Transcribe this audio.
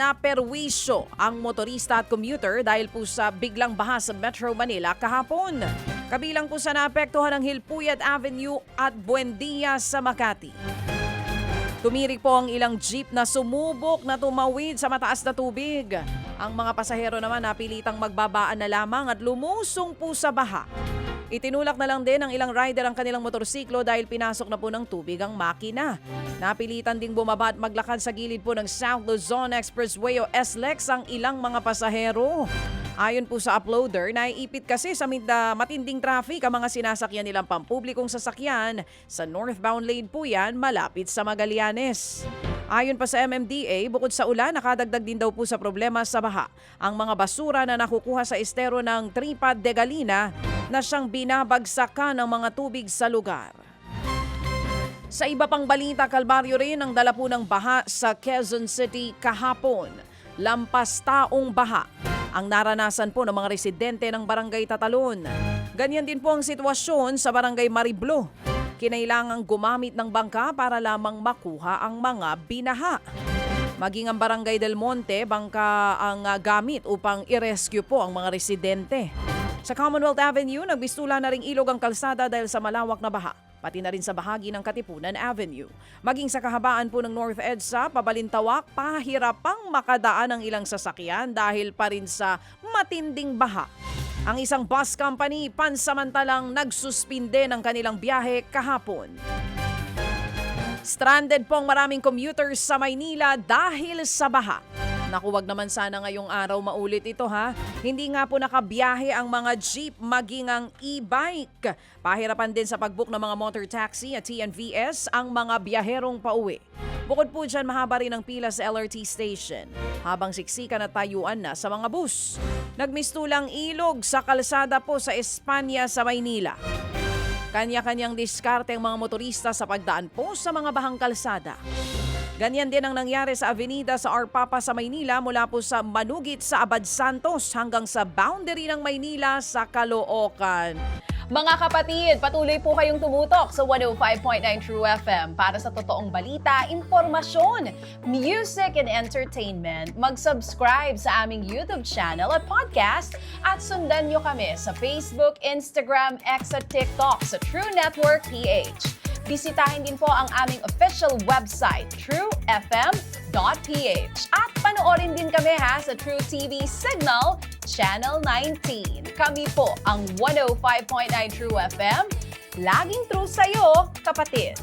naperwisyo ang motorista at commuter dahil po sa biglang baha sa Metro Manila kahapon. Kabilang po sa naapektuhan ng Hilpuyat Avenue at Buendia sa Makati. Tumirik po ang ilang jeep na sumubok na tumawid sa mataas na tubig. Ang mga pasahero naman napilitang magbabaan na lamang at lumusong po sa baha. Itinulak na lang din ng ilang rider ang kanilang motorsiklo dahil pinasok na po ng tubig ang makina. Napilitan ding bumaba at maglakad sa gilid po ng South Luzon Expressway o SLEX ang ilang mga pasahero. Ayon po sa uploader, naiipit kasi sa matinding traffic ang mga sinasakyan nilang pampublikong sasakyan. Sa northbound lane po yan, malapit sa Magallanes. Ayon pa sa MMDA, bukod sa ulan, nakadagdag din daw po sa problema sa baha ang mga basura na nakukuha sa estero ng Tripad de Galina na siyang binabagsakan ng mga tubig sa lugar. Sa iba pang balita, kalbaryo rin ang dala po ng baha sa Quezon City kahapon. Lampas taong baha ang naranasan po ng mga residente ng Barangay Tatalon. Ganyan din po ang sitwasyon sa Barangay Mariblo. Kinailangang gumamit ng bangka para lamang makuha ang mga binaha. Maging ang Barangay Del Monte, bangka ang gamit upang i-rescue po ang mga residente. Sa Commonwealth Avenue, nagbistula na ring ilog ang kalsada dahil sa malawak na baha. Pati na rin sa bahagi ng Katipunan Avenue. Maging sa kahabaan po ng North EDSA, Pabalintawak, pahirapang makadaan ang ilang sasakyan dahil pa rin sa matinding baha. Ang isang bus company pansamantalang nagsuspinde ng kanilang biyahe kahapon. Stranded po ang maraming commuters sa Maynila dahil sa baha. Naku, wag naman sana ngayong araw maulit ito ha. Hindi nga po nakabiyahe ang mga jeep maging ang e-bike. Pahirapan din sa pag-book ng mga motor taxi at TNVS ang mga biyaherong pauwi. Bukod po dyan, mahaba rin ang pila sa LRT station habang siksikan at tayuan na sa mga bus. Nagmistulang ilog sa kalsada po sa Espanya sa Maynila. Kanya-kanyang diskarte ang mga motorista sa pagdaan po sa mga bahang kalsada. Ganyan din ang nangyari sa Avenida sa Arpapa sa Maynila mula po sa Manugit sa Abad Santos hanggang sa boundary ng Maynila sa Caloocan. Mga kapatid, patuloy po kayong tumutok sa 105.9 True FM para sa totoong balita, impormasyon, music and entertainment. Mag-subscribe sa aming YouTube channel at podcast at sundan nyo kami sa Facebook, Instagram, X at TikTok sa True Network PH. Bisitahin din po ang aming official website, truefm.ph. At panoorin din kami sa True TV Signal, Channel 19. Kami po ang 105.9 True FM. Laging true sa'yo, kapatid.